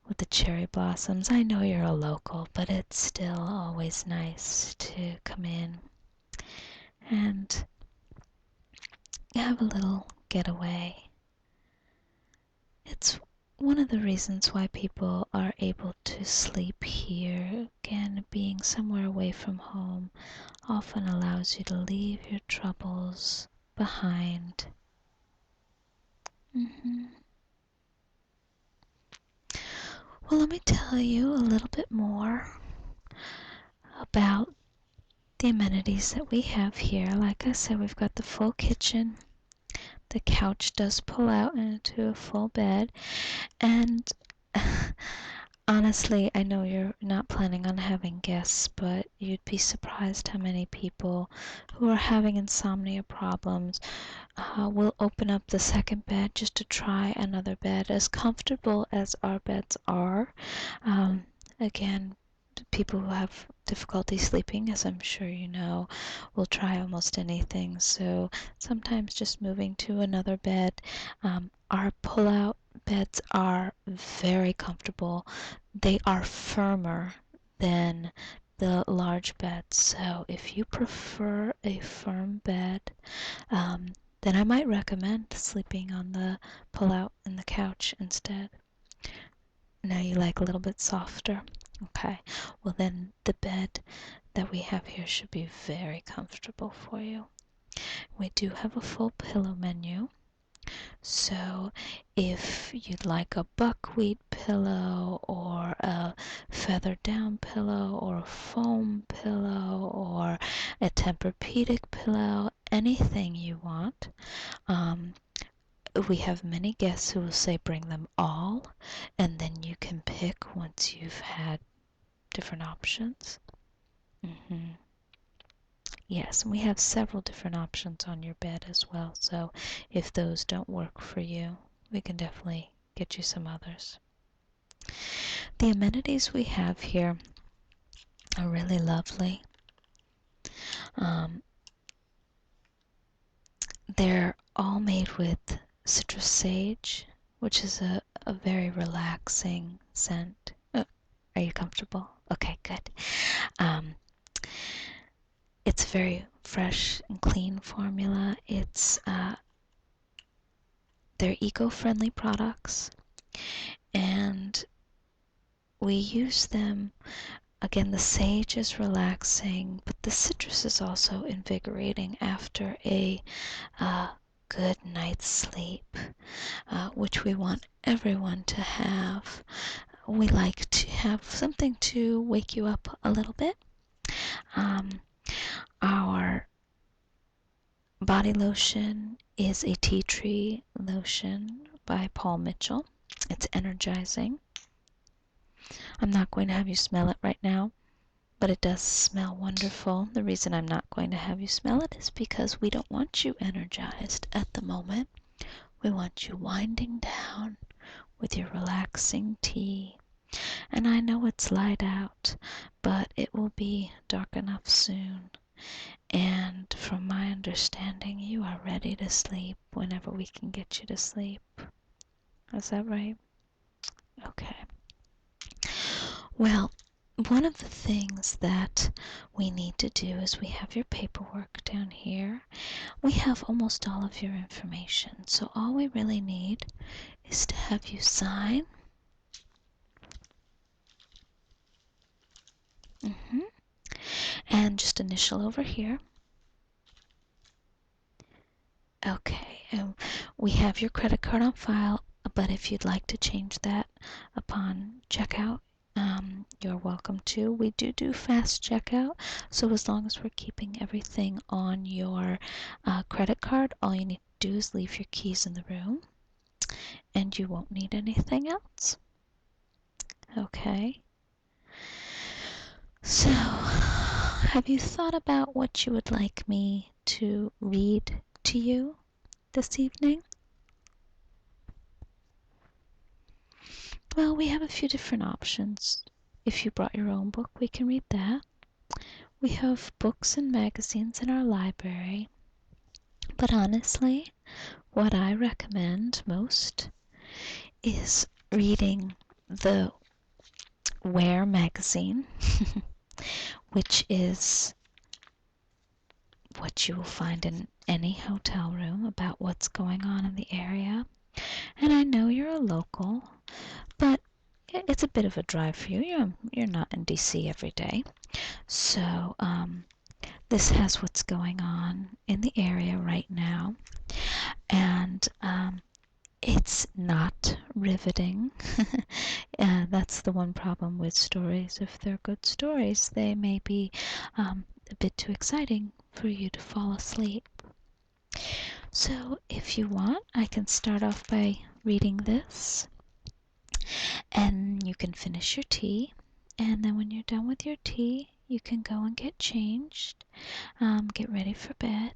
With the cherry blossoms. I know you're a local, but it's still always nice to come in and have a little getaway. It's one of the reasons why people are able to sleep here. Again, being somewhere away from home often allows you to leave your troubles behind. Well, let me tell you a little bit more about the amenities that we have here. Like I said, we've got the full kitchen. The couch does pull out into a full bed, and honestly, I know you're not planning on having guests, but you'd be surprised how many people who are having insomnia problems will open up the second bed just to try another bed. As comfortable as our beds are, again, people who have difficulty sleeping, as I'm sure you know, will try almost anything. So sometimes just moving to another bed. Our pull-out beds are very comfortable. They are firmer than the large beds. So if you prefer a firm bed, then I might recommend sleeping on the pull-out and the couch instead. Now you like a little bit softer? Okay, well then the bed that we have here should be very comfortable for you. We do have a full pillow menu, so if you'd like a buckwheat pillow or a feather down pillow or a foam pillow or a Tempur-Pedic pillow, anything you want, we have many guests who will say bring them all, and then you can pick once you've had different options. Yes, and we have several different options on your bed as well, so if those don't work for you, we can definitely get you some others. The amenities we have here are really lovely. They're all made with citrus sage, which is a very relaxing scent. Are you comfortable? Okay, good. It's a very fresh and clean formula. They're eco-friendly products, and we use them. Again, the sage is relaxing, but the citrus is also invigorating after a good night's sleep, which we want everyone to have. We like to have something to wake you up a little bit. Our body lotion is a tea tree lotion by Paul Mitchell. It's energizing. I'm not going to have you smell it right now, but it does smell wonderful. The reason I'm not going to have you smell it is because we don't want you energized at the moment. We want you winding down with your relaxing tea. And I know it's light out, but it will be dark enough soon. And from my understanding, you are ready to sleep whenever we can get you to sleep. Is that right? Okay. Well, one of the things that we need to do is we have your paperwork down here. We have almost all of your information. So all we really need is to have you sign. And just initial over here. Okay, and we have your credit card on file, but if you'd like to change that upon checkout, you're welcome to. We do fast checkout, so as long as we're keeping everything on your credit card, all you need to do is leave your keys in the room, and you won't need anything else. Okay? So, have you thought about what you would like me to read to you this evening? Well, we have a few different options. If you brought your own book, we can read that. We have books and magazines in our library. But honestly, what I recommend most is reading the Where magazine, which is what you will find in any hotel room about what's going on in the area. And I know you're a local, but it's a bit of a drive for you. You're not in DC every day. So this has what's going on in the area right now. And it's not riveting. That's the one problem with stories. If they're good stories, they may be a bit too exciting for you to fall asleep. So if you want, I can start off by reading this, and you can finish your tea, and then when you're done with your tea, you can go and get changed, get ready for bed,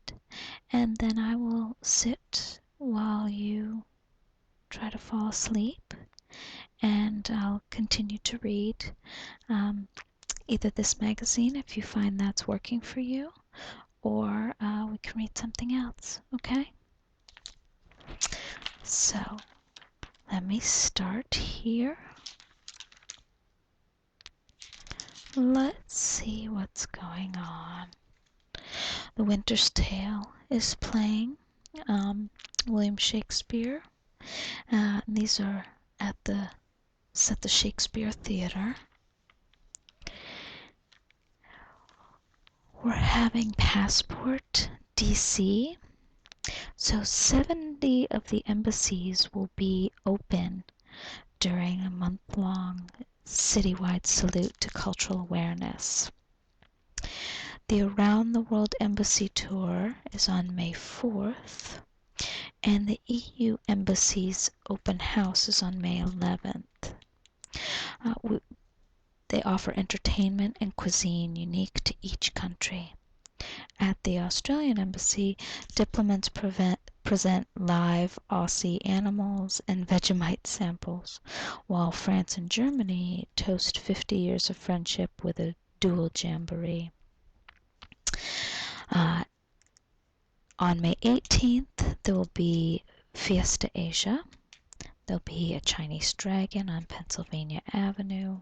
and then I will sit while you try to fall asleep, and I'll continue to read either this magazine if you find that's working for you, or we can read something else, okay? So let me start here. Let's see what's going on. The Winter's Tale is playing, William Shakespeare. These are at the Shakespeare Theater. We're having Passport DC. So 70 of the embassies will be open during a month-long citywide salute to cultural awareness. The Around the World Embassy Tour is on May 4th, and the EU Embassy's open house is on May 11th. They offer entertainment and cuisine unique to each country. At the Australian Embassy, diplomats present live Aussie animals and Vegemite samples, while France and Germany toast 50 years of friendship with a dual jamboree. On May 18th, there will be Fiesta Asia. There'll be a Chinese dragon on Pennsylvania Avenue.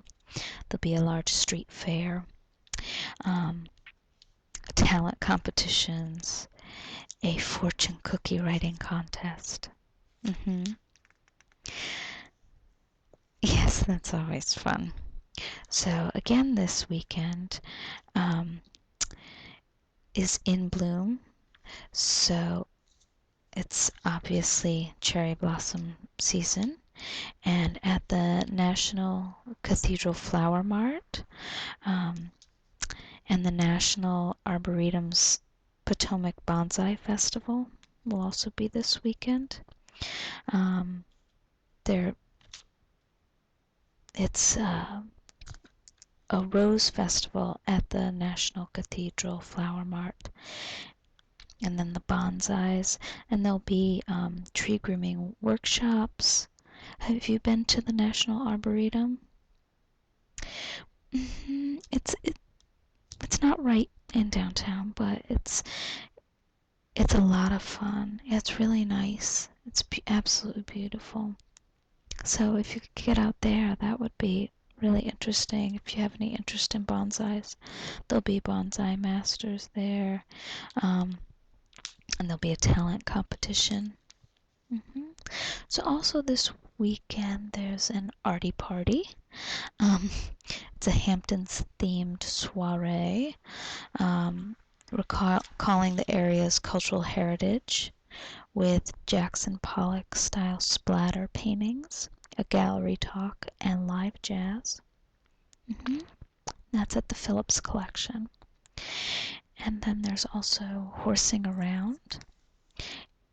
There'll be a large street fair, talent competitions, a fortune cookie writing contest. Yes, that's always fun. So again, this weekend is in bloom. So it's obviously cherry blossom season. And at the National Cathedral Flower Mart and the National Arboretum's Potomac Bonsai Festival will also be this weekend. It's a rose festival at the National Cathedral Flower Mart, and then the bonsais, and there'll be tree grooming workshops. Have you been to the National Arboretum? It's not right in downtown, but it's a lot of fun. It's really nice. It's absolutely beautiful. So if you could get out there, that would be really interesting. If you have any interest in bonsais, there'll be bonsai masters there, and there'll be a talent competition. So also this weekend there's an arty party. It's a Hamptons themed soiree, recalling the area's cultural heritage with Jackson Pollock style splatter paintings, a gallery talk, and live jazz. Mm-hmm. That's at the Phillips Collection. And then there's also horsing around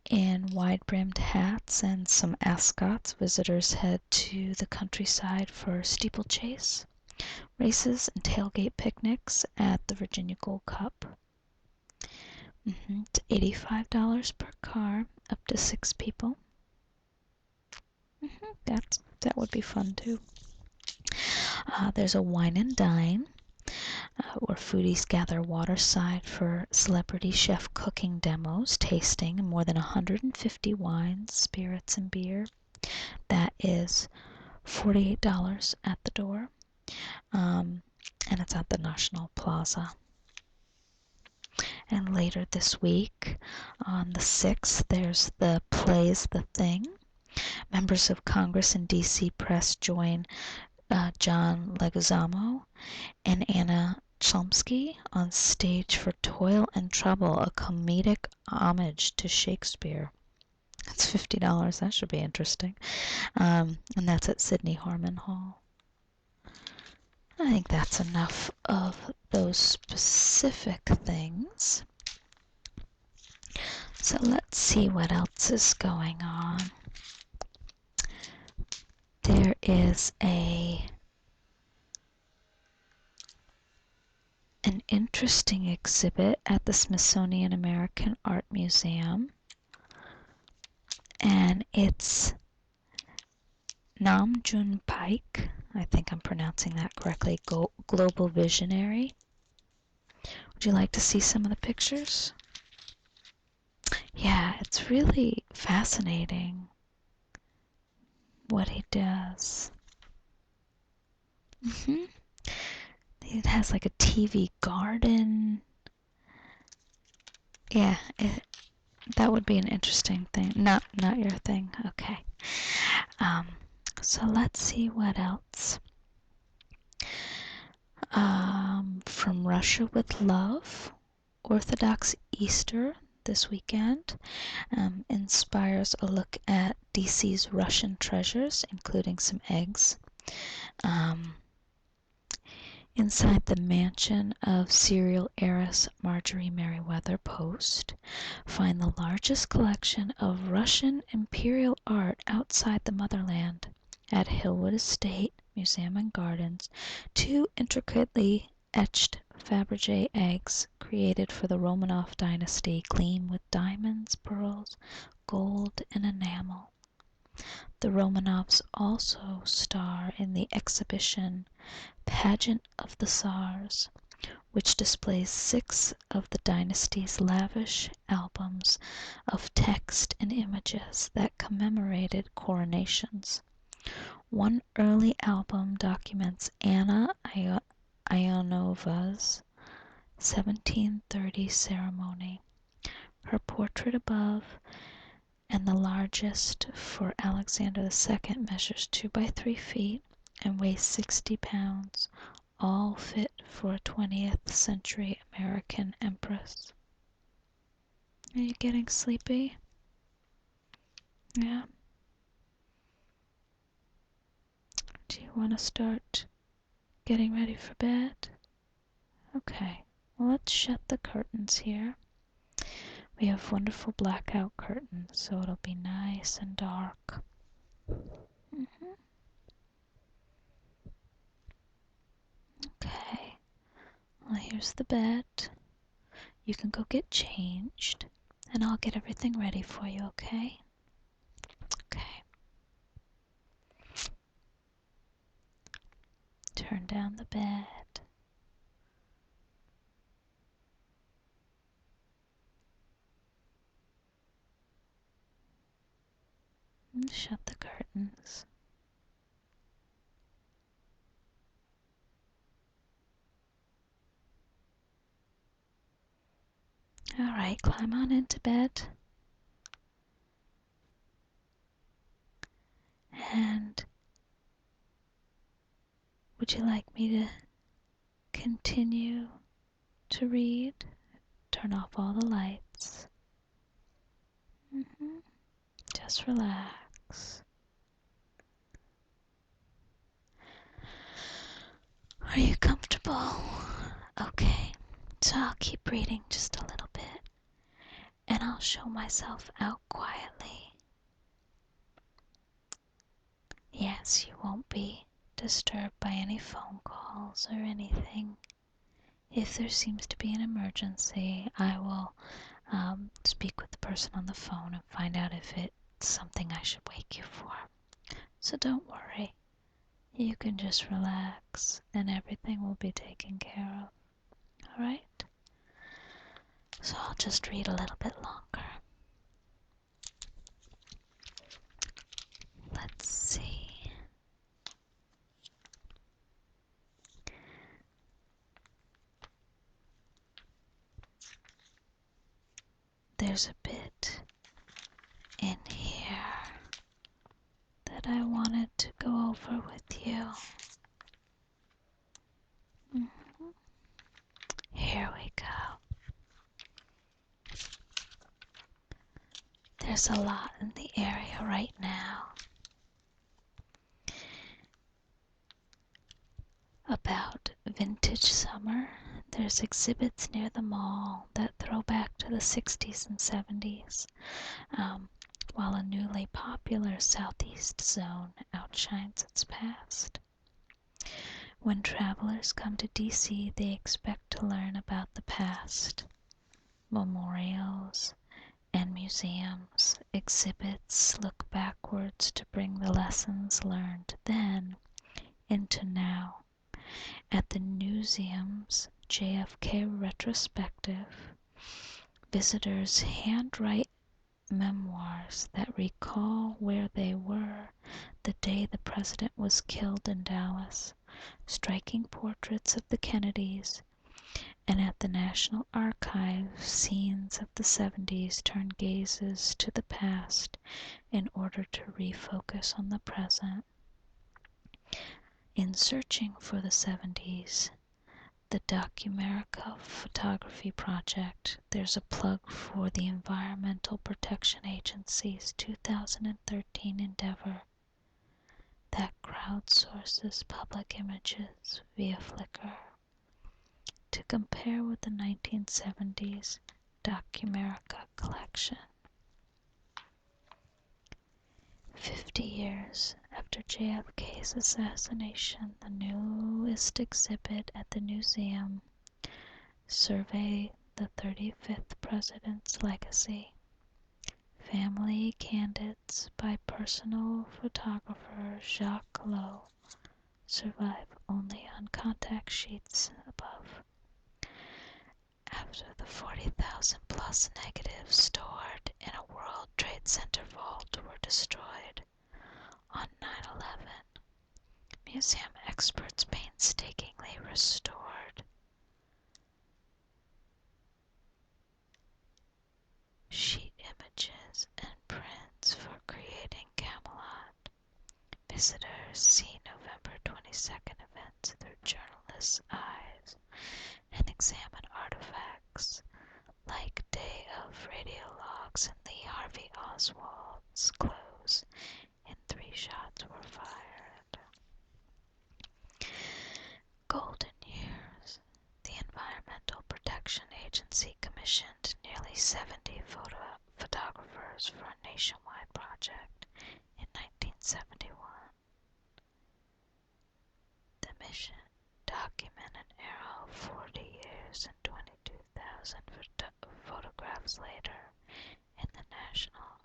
in wide-brimmed hats and some ascots. Visitors head to the countryside for steeplechase races and tailgate picnics at the Virginia Gold Cup. It's $85 per car, up to 6 people. That would be fun too. There's a wine and dine where foodies gather waterside for celebrity chef cooking demos, tasting more than 150 wines, spirits, and beer. That is $48 at the door, and it's at the National Plaza. And later this week, on the 6th, there's the Plays the Thing. Members of Congress and D.C. press join John Leguizamo and Anna Chlumsky on stage for Toil and Trouble, a comedic homage to Shakespeare. That's $50. That should be interesting. And that's at Sidney Harmon Hall. I think that's enough of those specific things. So let's see what else is going on. There is an interesting exhibit at the Smithsonian American Art Museum, and it's Nam June Paik, I think I'm pronouncing that correctly, Global Visionary. Would you like to see some of the pictures? Yeah, it's really fascinating what he does. It has like a TV garden. Yeah, that would be an interesting thing. Not your thing. Okay. So let's see what else. From Russia with Love, Orthodox Easter this weekend inspires a look at DC's Russian treasures, including some eggs. Inside the mansion of serial heiress Marjorie Merriweather Post, find the largest collection of Russian imperial art outside the motherland. At Hillwood Estate Museum and Gardens, 2 intricately etched Fabergé eggs created for the Romanov dynasty gleam with diamonds, pearls, gold, and enamel. The Romanovs also star in the exhibition Pageant of the Tsars, which displays 6 of the dynasty's lavish albums of text and images that commemorated coronations. One early album documents Anna Ionova's 1730 ceremony. Her portrait above, and the largest for Alexander II, measures 2 by 3 feet and weighs 60 pounds, all fit for a 20th century American empress. Are you getting sleepy? Yeah? Do you want to start getting ready for bed? Okay, well, let's shut the curtains here. We have wonderful blackout curtains, so it'll be nice and dark. Okay, well, here's the bed. You can go get changed, and I'll get everything ready for you, okay? Okay. Turn down the bed. And shut the curtains. Alright, climb on into bed. And would you like me to continue to read? Turn off all the lights. Just relax. Are you comfortable? Okay, so I'll keep reading just a little bit, and I'll show myself out quietly. Yes, you won't be disturbed by any phone calls or anything. If there seems to be an emergency, I will speak with the person on the phone and find out if it's something I should wake you for. So don't worry. You can just relax and everything will be taken care of. Alright? So I'll just read a little bit longer. Let's see. There's a bit in here that I wanted to go over with you. Here we go. There's a lot in the area right now about vintage summer. There's exhibits near the mall that throw back to the 60s and 70s, while a newly popular southeast zone outshines its past. When travelers come to DC, they expect to learn about the past. Memorials and museums, exhibits look backwards to bring the lessons learned then into now. At the museum's JFK retrospective, visitors handwrite memoirs that recall where they were the day the president was killed in Dallas, striking portraits of the Kennedys. And at the National Archives, scenes of the 70s turn gazes to the past in order to refocus on the present. In searching for the 70s, the Documerica Photography Project, there's a plug for the Environmental Protection Agency's 2013 endeavor that crowdsources public images via Flickr to compare with the 1970s Documerica collection. 50 years after JFK's assassination, the newest exhibit at the museum survey the 35th president's legacy. Family Candids by personal photographer Jacques Collot survive only on contact sheets above. After the 40,000 plus negatives stored in a World Trade Center vault were destroyed on 9/11, museum experts painstakingly restored sheet images and prints for creating Camelot. Visitors see November 22nd events through journalists' eyes and examine artifacts like Day of radio logs and Lee Harvey Oswald's clothes in 3 shots were fired. Golden Years. The Environmental Protection Agency commissioned nearly 70 photographers for a nationwide project in 1971. The mission: document an era of 40 years and 22,000 photographs later in the National